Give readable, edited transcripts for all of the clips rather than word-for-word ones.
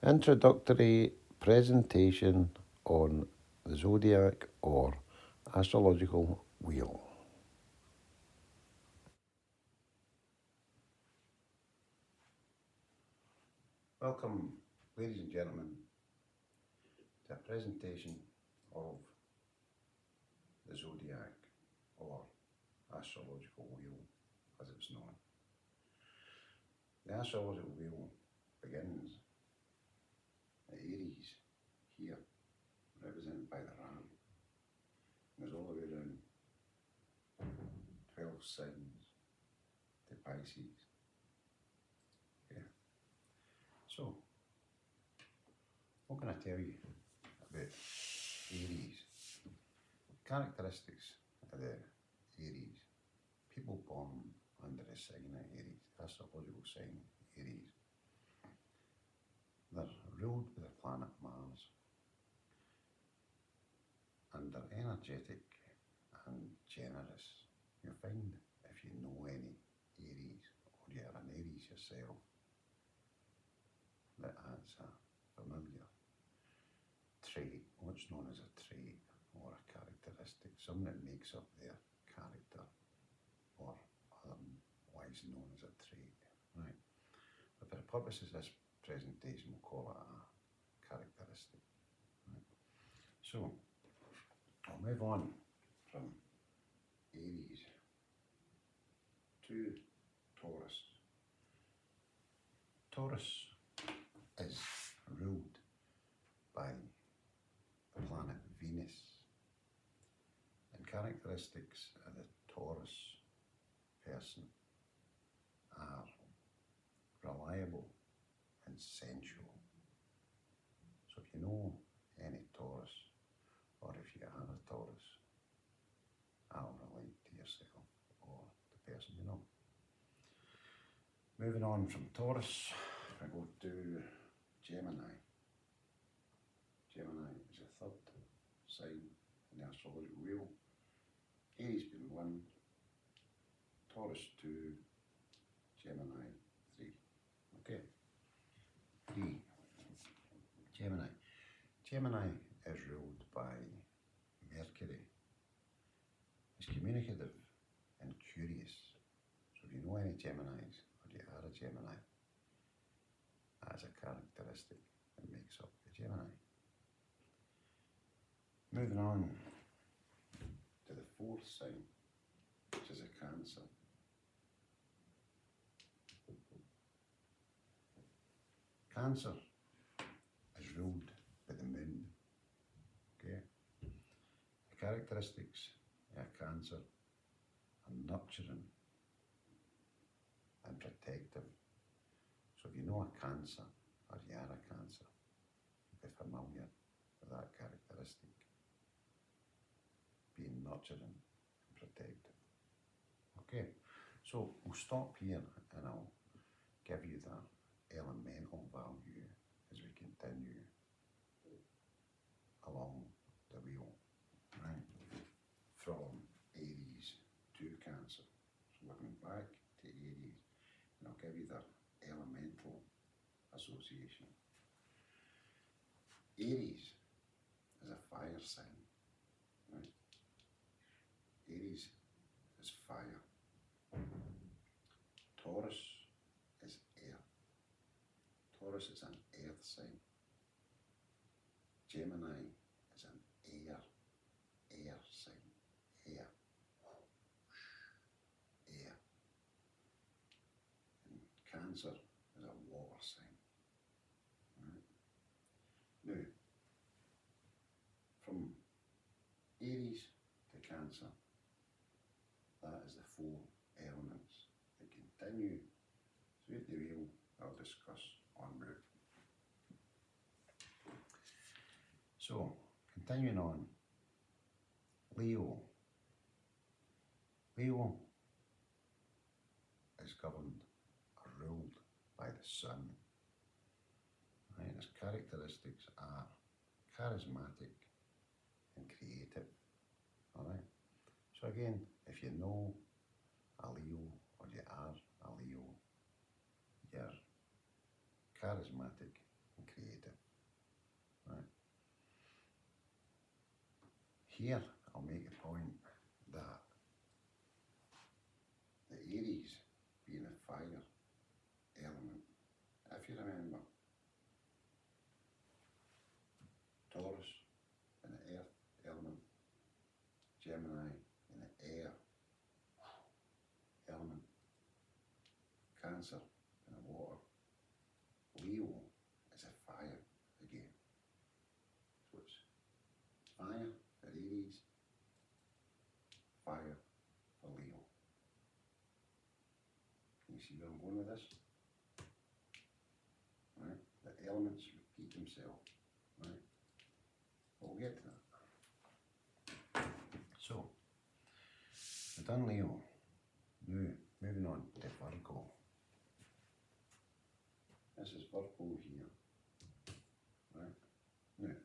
Introductory presentation on the Zodiac or Astrological wheel. Welcome, ladies and gentlemen, to a presentation of the Zodiac or Astrological wheel, as it's known. The Astrological wheel begins at Aries, here, represented by the ram. Goes all the way around 12 signs to Pisces. Okay. So, what can I tell you about Aries? Characteristics of the Aries. People born under the sign of Aries, astrological sign Aries. They're ruled by the planet Mars, and they're energetic and generous. You'll find, if you know any Aries, or you're an Aries yourself, that's a familiar trait, what's known as a trait or a characteristic, something that makes up their character, or otherwise known as a trait, right? But for the purposes of this presentation, we'll call it a characteristic, right? So, I'll move on from Aries to Taurus. Taurus is ruled by the planet Venus, and characteristics of the Taurus person are reliable and sensual. So if you know any Taurus, or if you are a Taurus, I'll relate to yourself or the person you know. Moving on from Taurus, I go to Gemini. Gemini is the third sign in the astrological wheel. Aries being 1, Taurus 2, Gemini 3. Okay. 3. Gemini. Gemini is ruled by Mercury. It's communicative and curious. So if you know any Geminis, or you are a Gemini, that's a characteristic that makes up the Gemini. Moving on to the 4th sign, which is a Cancer. Cancer is ruled by the moon. Okay? The characteristics of a Cancer are nurturing and protective. So if you know a Cancer, or you are a Cancer, you'll be familiar with that characteristic, being nurturing and protective. Okay, so we'll stop here and I'll give you that elemental value as we continue along the wheel, right? From Aries to Cancer. So we're going back to Aries, and I'll give you that elemental association. Aries is a fire sign, right? Aries is fire. Taurus is air. Taurus is an earth sign. Gemini is an air sign. Air. Air. And Cancer is a water sign. Right? Now, from Aries to Cancer, that is the 4 elements that continue through the wheel I'll discuss en route. So, continuing on, Leo. Leo is governed or ruled by the sun. Right? Its characteristics are charismatic and creative. Alright? So again, if you know a Leo, or you are a Leo, you're charismatic and creative. here I'll make a point that the Aries being a fire element, if you remember, Taurus in the earth element, Gemini in the air element, Cancer in the water, Leo is a fire again. So it's fire for Aries, fire for Leo. Can you see where I'm going with this? Right? The elements repeat themselves. Right? But we'll get to that. So, we've done Leo. Now, moving on to Virgo. This is Virgo here. Right? Now,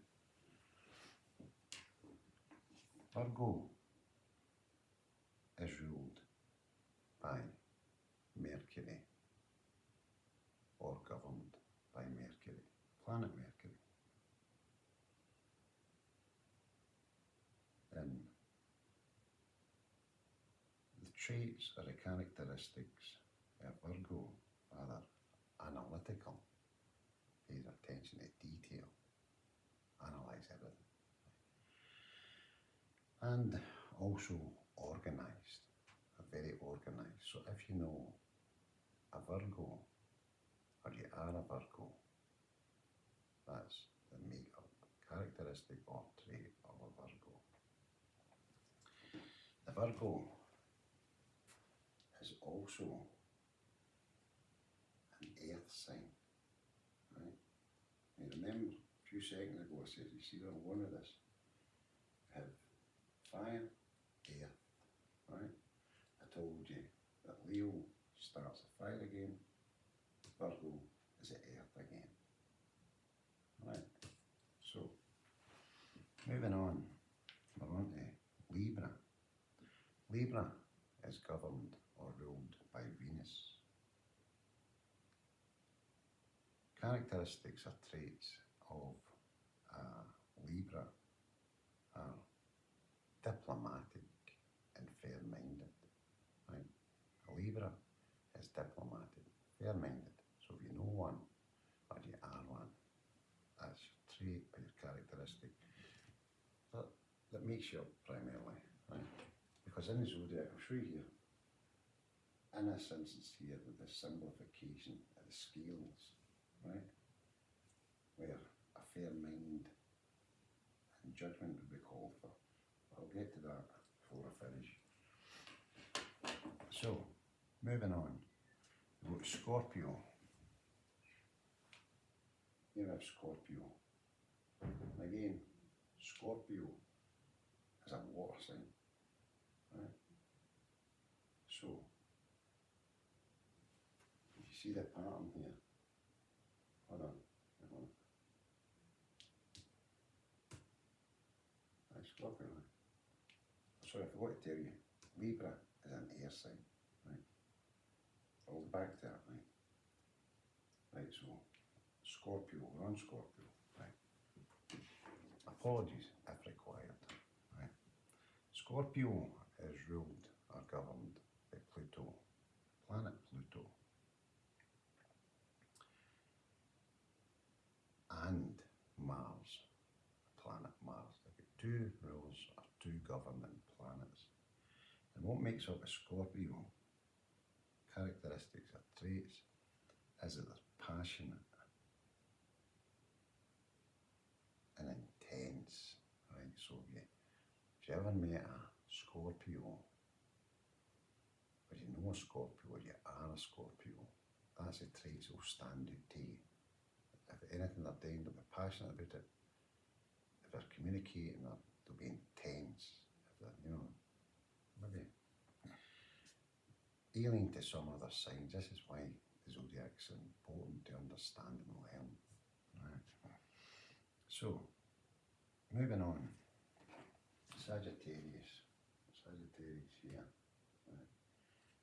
Virgo is ruled by Mercury, or governed by Mercury, planet Mercury. And the traits or the characteristics of Virgo are analytical, pays attention to detail, analyse everything, and also organised, very organised. So if you know a Virgo, or you are a Virgo, that's the makeup, characteristic or trait of a Virgo. The Virgo is also an earth sign, right? Now remember, a few seconds ago I said, you see where I'm going with this? We have fire, earth, right? I told you that Leo starts a fire again, Virgo is at earth again. Right, so moving on, we're on to Libra. Libra is governed or ruled by Venus. Characteristics or traits of Libra are diplomatic and fair-minded. Right? A Libra is diplomatic, fair-minded. So if you know one, or you are one, that's your trait or your characteristic that makes you up primarily, right? Because in the Zodiac, I'll show you here, in this instance here with the simplification of the scales, right? Where a fair mind and judgment would be called for. I'll get to that before I finish. So, moving on, we've got Scorpio. Here we have Scorpio. And again, Scorpio is a water sign, right? So, you see the pattern here? Hold on, hang on. Right, Scorpio. Sorry, I forgot to tell you, Libra is an air sign, right? I'll go back to that, right? Right, so Scorpio, we're on Scorpio, right? Apologies if required, right? Scorpio is ruled or governed by Pluto, planet Pluto, and Mars, planet Mars. They've got two rules or two governing planets. And what makes up a Scorpio, characteristics or traits, is that they're passionate and intense, right? So if you ever met a Scorpio, or you know a Scorpio, or you are a Scorpio, that's the traits that will stand out to you. If anything they're doing, they'll be passionate about it. If they're communicating, they'll be intense. If they're, maybe alien to some other signs. This is why the Zodiac's important to understand and learn. Right. So, moving on, Sagittarius here. Right.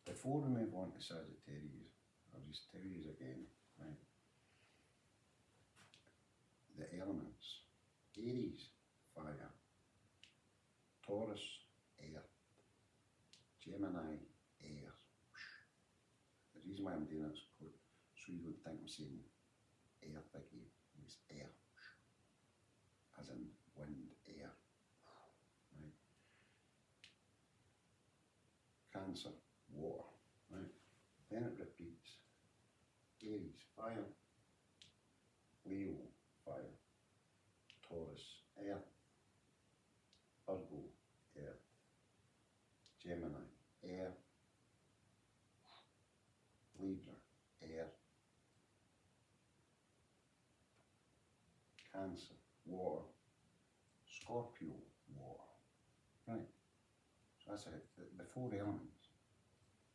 Before we move on to Sagittarius, I'll just tell you again, right? The elements: Aries, fire; Gemini, air. The reason why I'm doing it is so you don't think I'm saying air thingy. It's air, as in wind, air. Right. Cancer, water. Right. Then it repeats. Aries, fire. Leo, fire. Taurus, earth. Virgo, earth. Gemini, air. Libra, air. Cancer, water. Scorpio, water. Right. So that's it. The four elements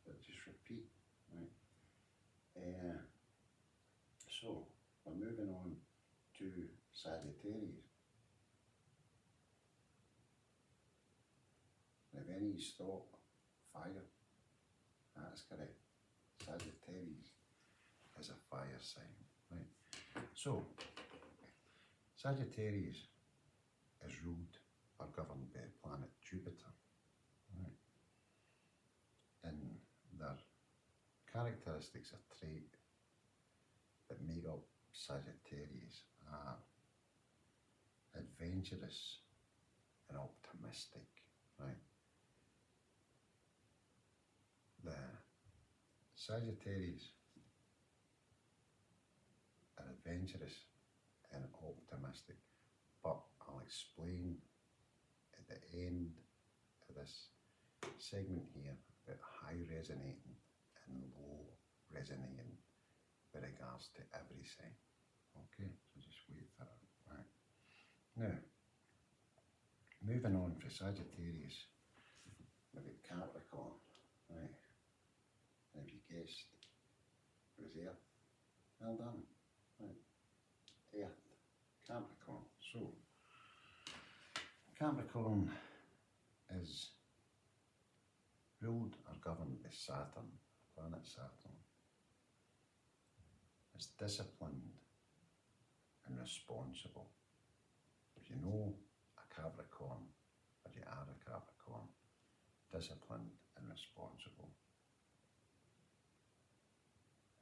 that just repeat. Right. So we're moving on to Sagittarius. If any thought fire, that is correct. Sagittarius is a fire sign, right? So Sagittarius is ruled or governed by the planet Jupiter, right? And their characteristics or trait that make up Sagittarius are adventurous and optimistic, right? The Sagittarius are adventurous and optimistic, but I'll explain at the end of this segment here about high resonating and low resonating with regards to every sign. Okay, so just wait for it. Right. Now, moving on for Sagittarius, we've got Capricorn, right? And if you guessed, it was Earth. Well done. Right. Earth, Capricorn. So, Capricorn is ruled or governed by Saturn, planet Saturn. It's disciplined and responsible. If you know a Capricorn, or you are a Capricorn, disciplined and responsible.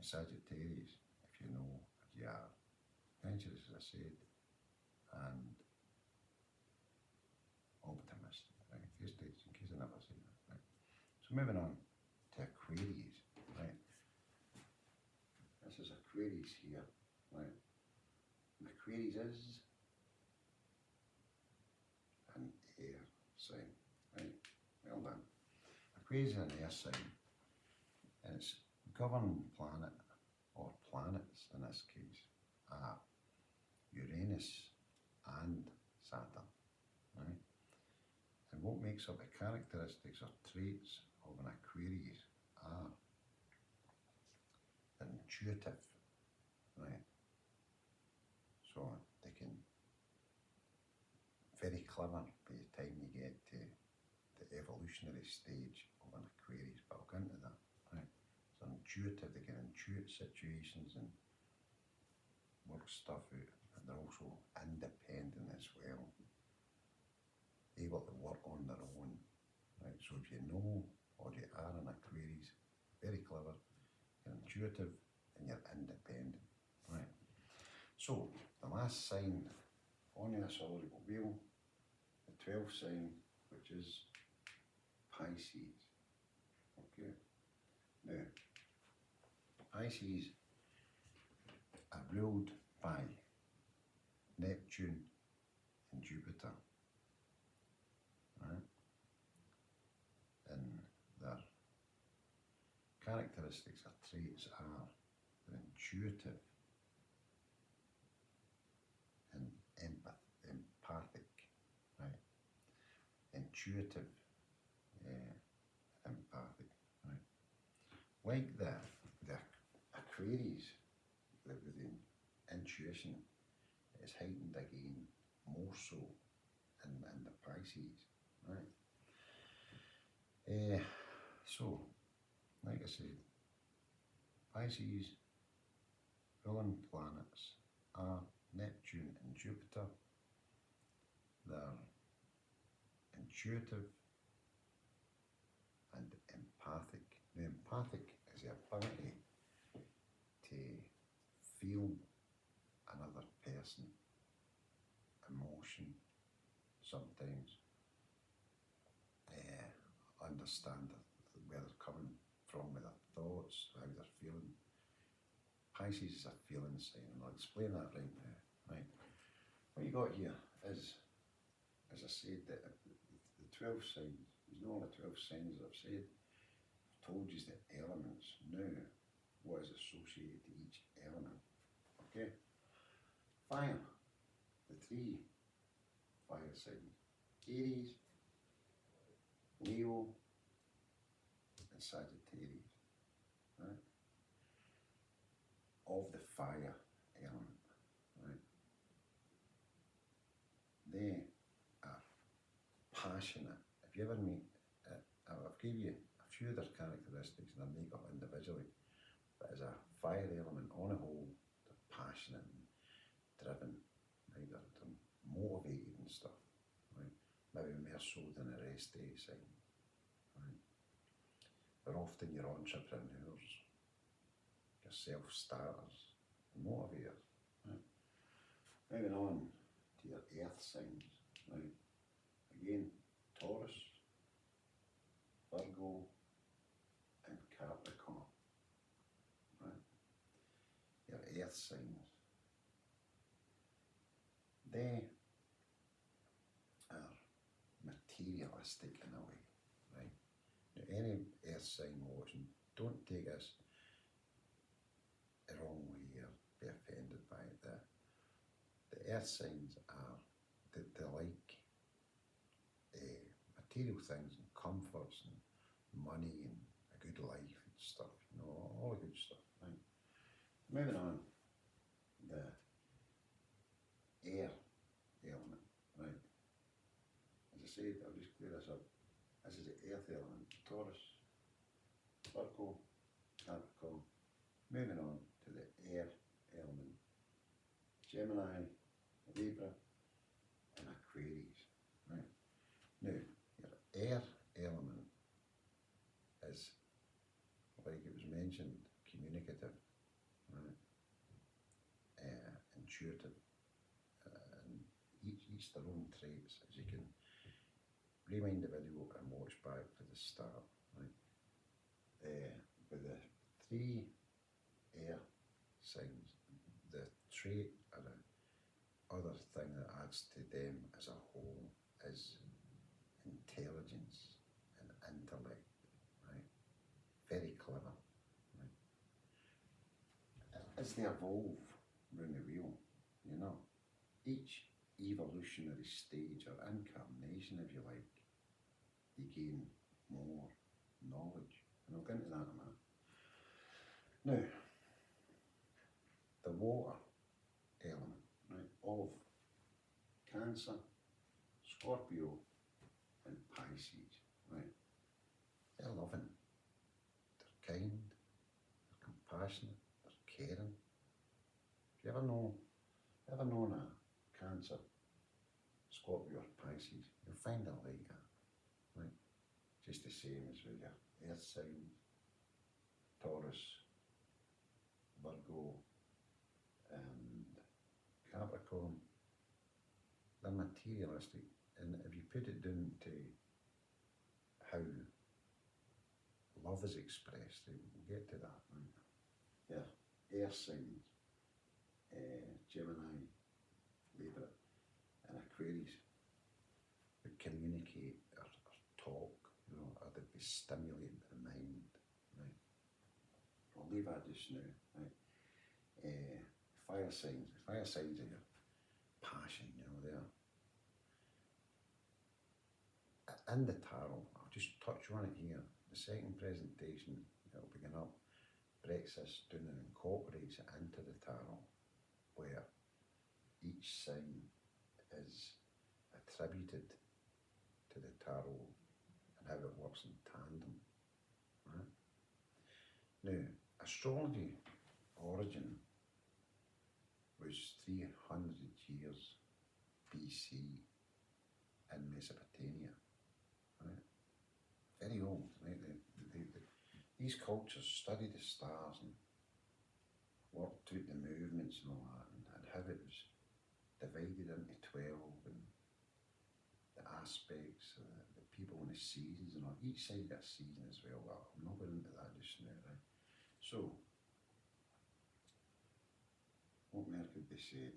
A Sagittarius, if you know, or you are adventurous, as I said, and optimistic, right? Face dates, in case I never said that, right? So moving on to Aquarius, right? This is Aquarius here, right? And Aquarius is an air sign, right? Well done. Aquarius is an air sign, and its governing planet, or planets in this case, are Uranus and Saturn, right? And what makes up the characteristics or traits of an Aquarius are they're intuitive, right? So they can very clever by the time you get to the evolutionary stage of an Aquarius, but I'll go into that, right? So intuitive, they can intuit situations and work stuff out, and they're also independent as well, able to work on their own, right? So if you know or you are an Aquarius, very clever, you're intuitive and you're independent, right? So the last sign on the astrological wheel, the 12th sign, which is Pisces. Okay. Now, Pisces are ruled by Neptune and Jupiter, right? And their characteristics or traits are they're intuitive and empathic, right? Intuitive, empathic, right? Like the Aquarius, the intuition is heightened again more so in the Pisces, right? So, like I said, Pisces ruling planets are Neptune and Jupiter. They're intuitive and empathic. Now, empathic is the ability to feel another person emotion sometimes, understand where they're coming from with their thoughts, how they're feeling. Pisces is a feeling sign, and I'll explain that right now. Right. What you got here is, as I said, the 12 signs. There's no only 12 signs I've said. I've told you the elements. Now, what is associated to each element? Okay. Fire. The 3 fire signs. Aries, Leo, and Sagittarius. Right? Of the fire element. Right? They are passionate. If you ever meet, I've given you a few of their characteristics and their makeup individually, but as a fire element on a whole, they're passionate and driven. Right? They're motivated and stuff. Right? Maybe more so than the rest of the sign. Right? They're often your entrepreneurs, your self-starters, motivators. Right? Moving on to your earth signs. Right? Again, Taurus, Virgo, and Capricorn. Right? Your earth signs. They are materialistic in a way, right? Now, any earth sign watching, don't take us the wrong way or be offended by it. The earth signs are, they like material things and comforts and money and a good life and stuff, all the good stuff, right? Moving on, the air element, right? As I said, I'll just clear this up. This is the earth element, Taurus, Virgo, Capricorn. Moving on to the air element, Gemini, Libra, and Aquarius, right? Now, your air element is, like it was mentioned, communicative, right? Intuitive. Each their own traits, as you can rewind the video and watch back to the start. Right? With the 3 air signs, the trait or the other thing that adds to them as a whole is intelligence and intellect. Right? Very clever. Right? As they evolve round the wheel, each evolutionary stage or incarnation, if you like, they gain more knowledge. And I'll get into that in a minute. Now, the water element, right, of Cancer, Scorpio, and Pisces, right? They're loving, they're kind, they're compassionate, they're caring. If you ever known a Cancer, Scorpio, or Pisces, you'll find it like that, right? Just the same as with your earth signs, Taurus, Virgo, and Capricorn. They're materialistic, and if you put it down to how love is expressed, we'll get to that, right? Yeah, earth signs, Gemini, Libra, and Aquarius would communicate or talk, or they'd be stimulating the mind, right? I'll leave that just now, right? Fire signs are your passion, there. In the tarot, I'll just touch on it here. The second presentation that'll begin up breaks this down and incorporates it into the tarot, where each sign is attributed to the tarot and how it works in tandem, right? Now, astrology origin was 300 years BC in Mesopotamia, right? Very old, right? The these cultures study the stars and worked out the movements and all that, and how it was divided into 12 and the aspects, the people and the seasons and all. Each side got a season as well. Well, I'm not going into that just now, right? So, what more could be said?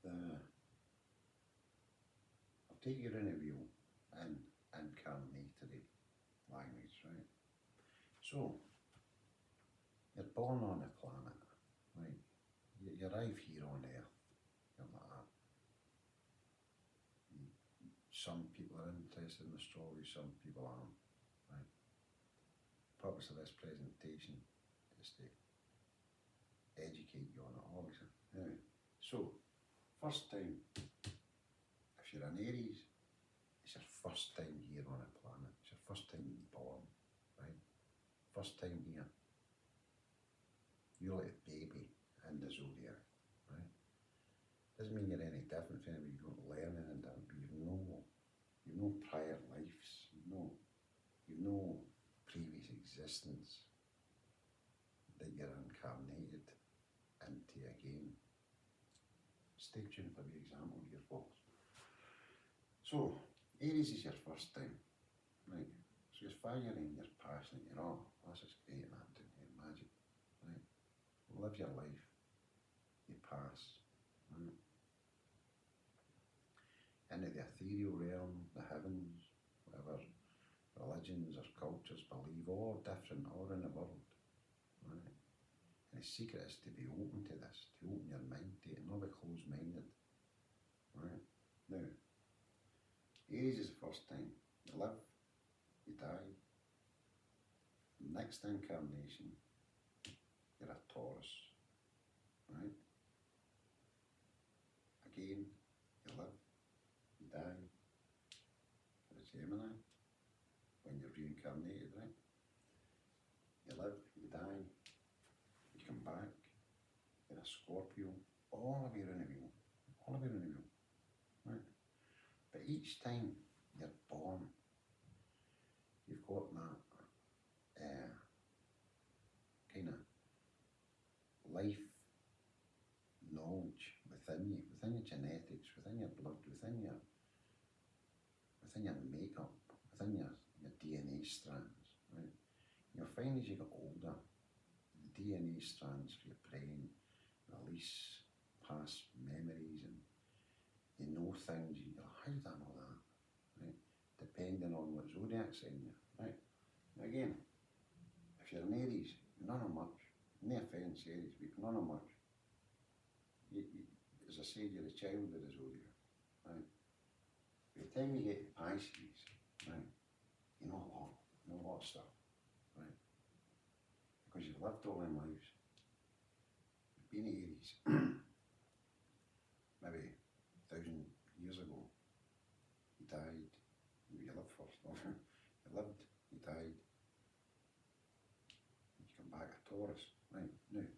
I'll take you in a wheel in incarnatory language, right? So, you're born on a planet, right? You arrive here on Earth, you're like that. Some people are interested in astrology, some people aren't, right? The purpose of this presentation is to educate you on it, obviously. Anyway, so, first time, if you're an Aries, it's your first time here on a planet. It's your first time being born, right? First time here. You're like a baby in the Zodiac, right? Doesn't mean you're any different from anybody. You don't learn anything different, but you've no prior lives. You've no previous existence that you're incarnated into again. Stay tuned for the example here, folks. So, Aries is your first time, right? So you're firing, you're passionate, you're all, this is great, and I'm doing here, magic, right? Live your life, you pass, right? Into the ethereal realm, the heavens, whatever religions or cultures believe, all different, all in the world, right? And the secret is to be open to this, to open your mind to it, not be closed-minded, right? Now, Aries is the first time. You live, you die. Next incarnation, you're a Taurus, right? Again, you live, you die. You're a Gemini when you're reincarnated, right? You live, you die, you come back, you're a Scorpio. All of you in a wheel, all of you in a wheel, right? But each time you're born, you've got that kind of life knowledge within you, within your genetics, within your blood, within your makeup, within your DNA strands, right? You'll find as you get older, the DNA strands for your brain release past memories, and you know things, you're like, how did I know that, right? Depending on what Zodiac sign you're, right? Now again, if you're an Aries, none of much, no offence Aries, but none of much. As I said, you're a child of the Zodiac, right? By the time you get to Pisces, right, you know a lot of stuff, right? Because you've lived all them lives. You've been Aries, maybe 1,000 years ago, you died, you lived first, you lived, you died, you come back a Taurus, right? Now,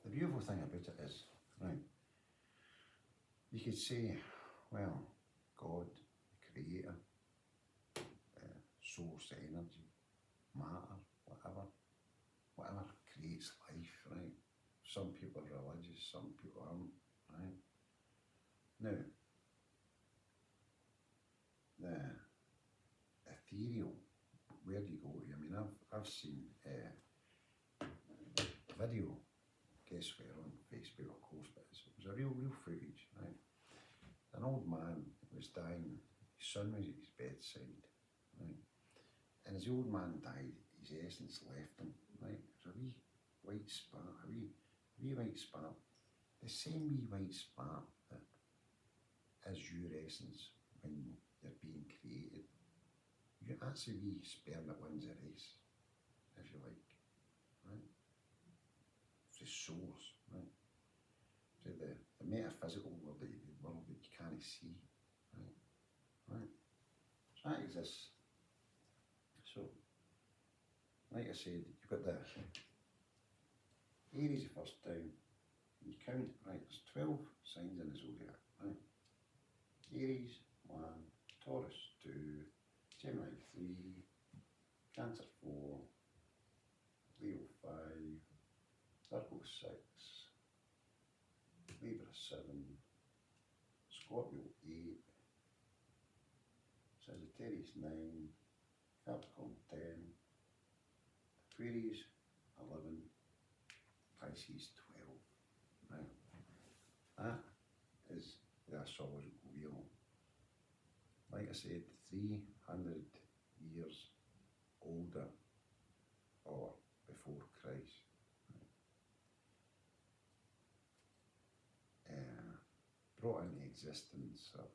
the beautiful thing about it is, right, you could say, well, God, creator, source, energy, matter, whatever creates life, right? Some people are religious, some people aren't, right? Now, the ethereal, where do you go to? I mean, I've seen a video, guess where, on Facebook, of course, but it was a real footage, right? An old man was dying, his son was at his bedside, right? And as the old man died, his essence left him, right? It was a wee white spark, a wee white spark. The same wee white spark that is your essence when you're being created. That's a wee sperm that wins a race, if you like, right? It's the source, right? So the metaphysical world that you can't see, right? So that exists. So, like I said, you've got the Aries the first time. You count, right, there's 12 signs in the Zodiac, right? Aries, 1, Taurus 2, Gemini 3, Cancer 4, Leo 5, Virgo 6, Libra 7, Scorpio 8, Sagittarius 9, Capricorn 10, Aquarius 11, Pisces 12. Right. That is the astrological wheel. Like I said, 300 years older or before Christ. Brought into existence of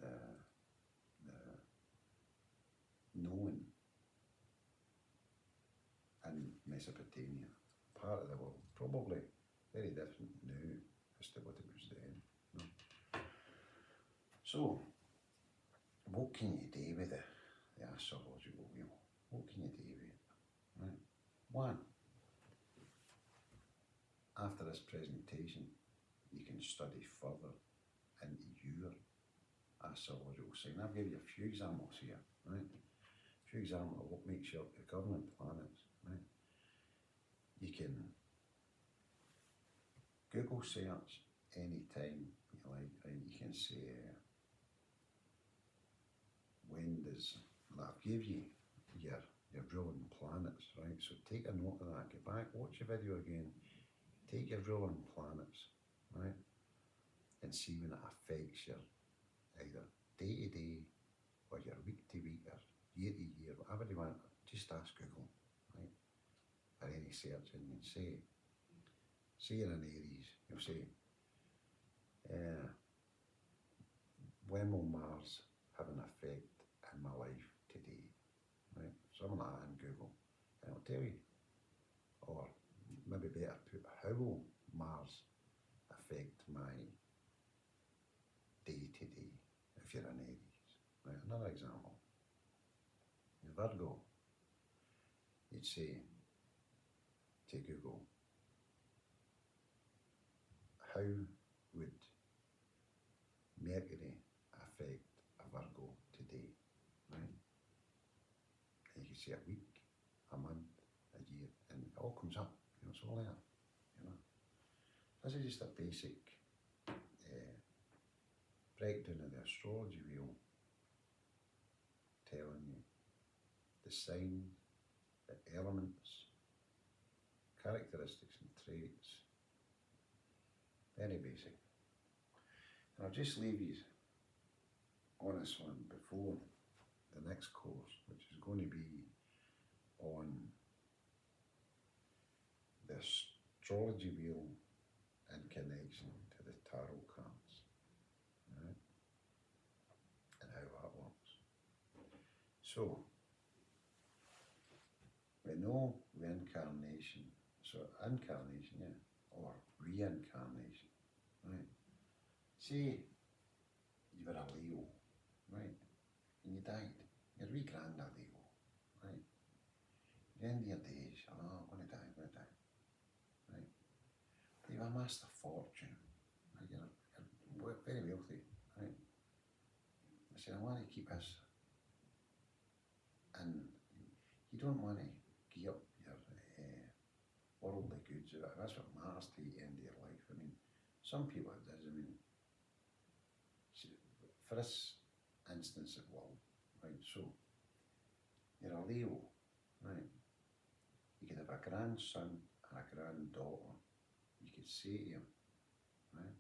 the known in Mesopotamia, part of the world, probably very different now as to what it was then. No? So, what can you do with the astrological wheel? What can you do with it? Right? One, after this presentation, you can study further into your astrological sign. I've given you a few examples here, right? A few examples of what makes up your governing planets, right? You can Google search anytime you like, right? You can say, when does, I've give you your ruling planets, right? So take a note of that, get back, watch the video again, take your ruling planets, right? And see when it affects your either day to day or your week to week or year to year, whatever you want, just ask Google, right? Or any search engine, say you're an Aries, you'll say, when will Mars have an effect in my life today, right? Something like that in Google, and it'll tell you. Or maybe better put, how will Mars affect my day to day if you're an Aries, right? Another example, Virgo, you'd say to Google, how would Mercury affect a Virgo today, right? And you can say a week, a month, a year, and it all comes up, it's all there, This is just a basic breakdown of the astrology wheel, telling you the sign, the elements, characteristics and traits. Very basic. And I'll just leave you on this one before the next course, which is going to be on the astrology wheel in connection to the tarot cards, right? And how that works. So, we know reincarnation, so incarnation, yeah, or reincarnation, right? Say you were a Leo, right, and you died, your wee granddad Leo, right? At the end of your days, I'm going to die, right? You amassed a fortune, right? You're very wealthy, right? I said, I want to keep this, and you don't want to give up your worldly goods. That's what matters to you at the end of your life. I mean, some people it does. I mean, for this instance it will, right? So, you're a Leo, right? You could have a grandson and a granddaughter. You could say to him, right?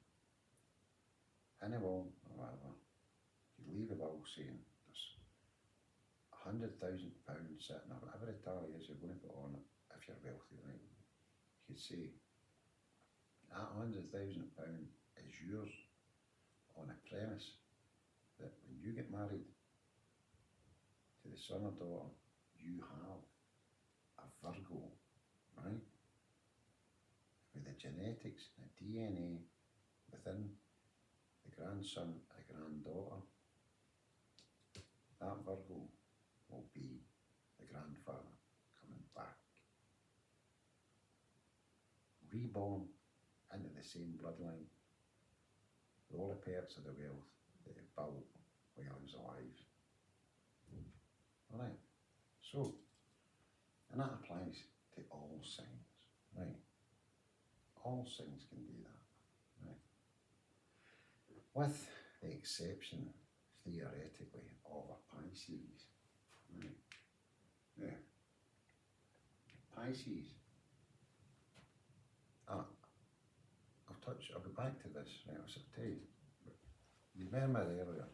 In a will or whatever, you leave a will saying there's £100,000 sitting or whatever the tally is you're going to put on it if you're wealthy, right? You could say that £100,000 is yours on a premise that when you get married to the son or daughter, you have a Virgo, right? With the genetics, the DNA within the grandson and granddaughter, that Virgo will be the grandfather coming back, reborn into the same bloodline, with all the perks of the wealth that it built while he was alive. Alright, so, and that applies to all signs, right? All signs can do that, right? With the exception, theoretically, of a Pisces, right? Yeah. Pisces, I'll go back to this, right? I'll tell you, you remember earlier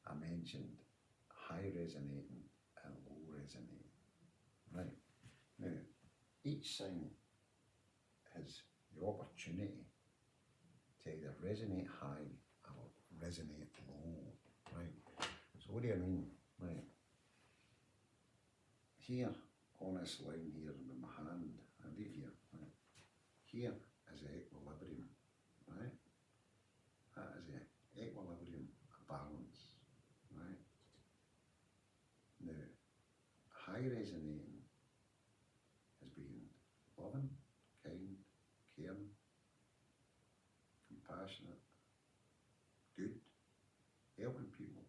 I mentioned high resonating and low resonating, right? Now, each sign has the opportunity to either resonate high or resonate low, right? So what do I mean? Right. Here, on this line here with my hand, I leave here, right? Here is the equilibrium, right? That is the equilibrium, a balance, right? Now, high resonating has been loving, kind, caring, compassionate, good, helping people.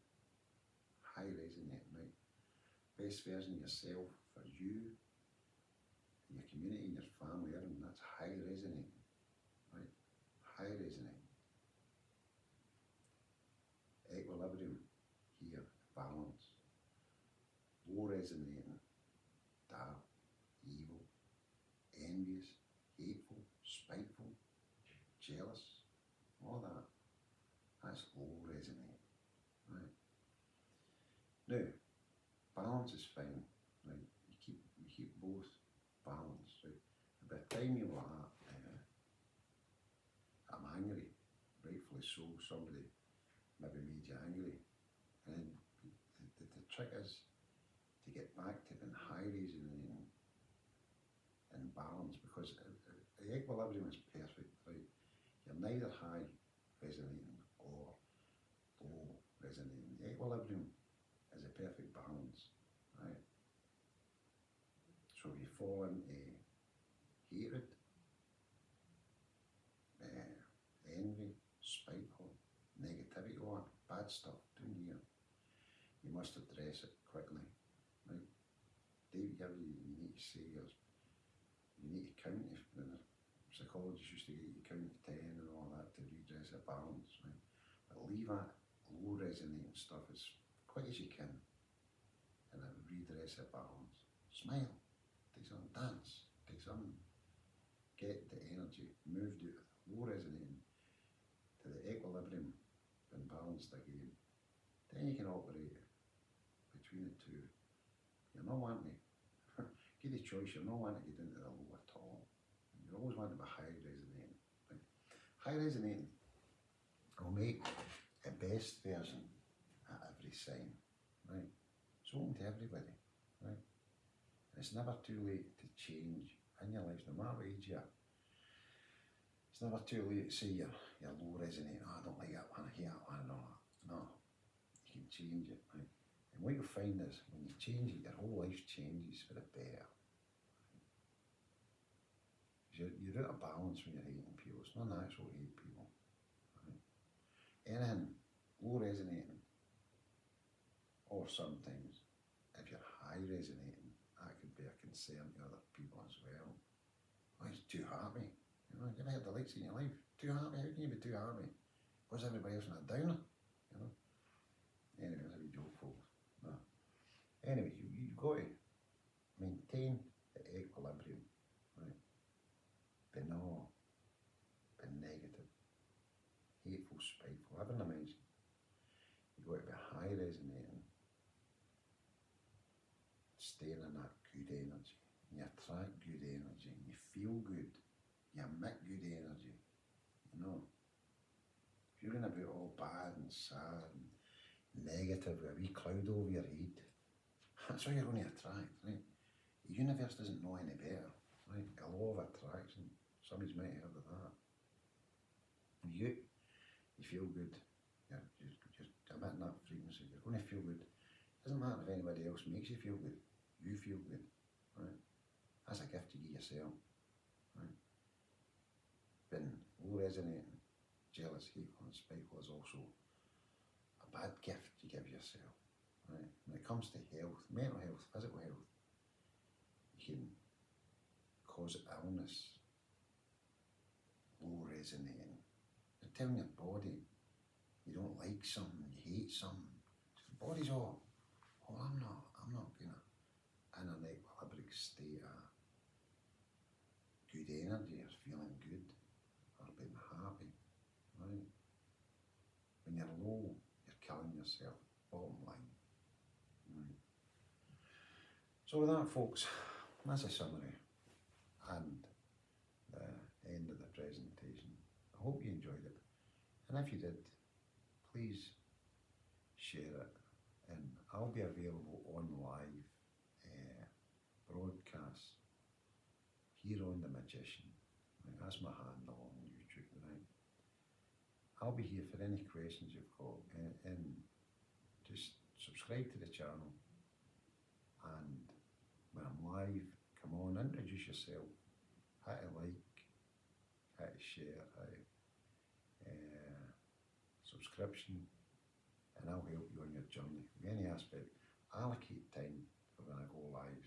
High resonating, right? Best version of yourself for you, your community, your family, everything. That's high resonating, right? High resonating. Equilibrium here, balance. Low resonating, dark, evil, envious, hateful, spiteful, jealous, all that. That's low resonating, right? Now, balance is fine, right? You keep both balanced, right? By the time you're like, I'm angry, rightfully so, somebody maybe made you angry, and the trick is to get back to being high resonating and balance, because the equilibrium is perfect, right? You're neither high resonating or low resonating. The equilibrium is a perfect balance, right? So if you fall into hatred, envy, spiteful, negativity, all that bad stuff down here, you must address it quickly, right? David, you need to say you need to count. If the psychologists used to get you to count to 10 and all that to redress a balance, right? But leave that low resonating stuff as quick as you can, and then redress a balance. Smile, do something, dance, do something. Get the energy moved out of the low resonating to the equilibrium and balanced again. Then you can operate between the two. You're not wanting to give the choice, you're not wanting to get into the low at all. You always want to be high resonating. Right? High resonating will make a best version at every sign, right? It's open to everybody, right? And it's never too late to change in your life, no matter what age you are. It's never too late to say you're low resonating, I don't like that one, I hate that one, and all that. No, you can change it, right? And what you'll find is, when you change it, your whole life changes for the better. You're out of balance when you're hating people. It's not natural to hate people, right? Anything low resonating, or sometimes, if you're high resonating, that could be a concern to other people as well. Oh, he's too happy. You know, you ever had the lights in your life? Too happy? How can you be too happy? Was everybody else in a downer? You know? Anyway, that's a wee joke, folks. No. Anyway, you've got to maintain the equilibrium, right? Be no, be negative, hateful, spiteful, everything I mentioned. You've got to be high resonating, staying in that good energy. You attract good energy, you feel good, you emit good energy, you know. If you're going to be all bad and sad and negative with a wee cloud over your head, that's what you're going to attract, right? The universe doesn't know any better, right? A law of attraction, somebody's might have heard of that. You feel good, you're emitting that frequency, you're going to feel good. It doesn't matter if anybody else makes you feel good, you feel good, right? That's a gift you give yourself, right? Being low resonating, jealous, hateful and spiteful is also a bad gift you give yourself, right? When it comes to health, mental health, physical health, you can cause illness, low resonating. You're telling your body you don't like something, you hate something. So the body's all, oh, I'm not gonna, in an equilibric state of good energy or feeling good or being happy, right? When you're low, you're killing yourself, bottom line. Right? So with that, folks, that's a summary and the end of the presentation. I hope you enjoyed it, and if you did, please share it, and I'll be available on live broadcasts here on The Magician. Right, that's my handle on YouTube, right? I'll be here for any questions you've got, and just subscribe to the channel, and when I'm live, come on, introduce yourself, hit a like, hit a share, hit a subscription, and I'll help you on your journey with any aspect. Allocate time for when I go live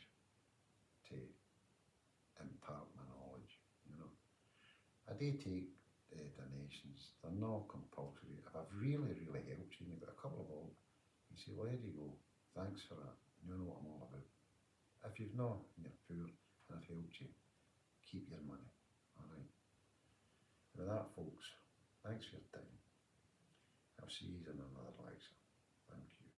to impart my knowledge, you know. I do take donations, they're not compulsory. If I've really, really helped you and you've got a couple of bob, you say, well, there you go, thanks for that, you know what I'm all about. If you've not, and you're poor, and I've helped you, keep your money, alright. With that, folks, thanks for your time. I'll see you in another lecture.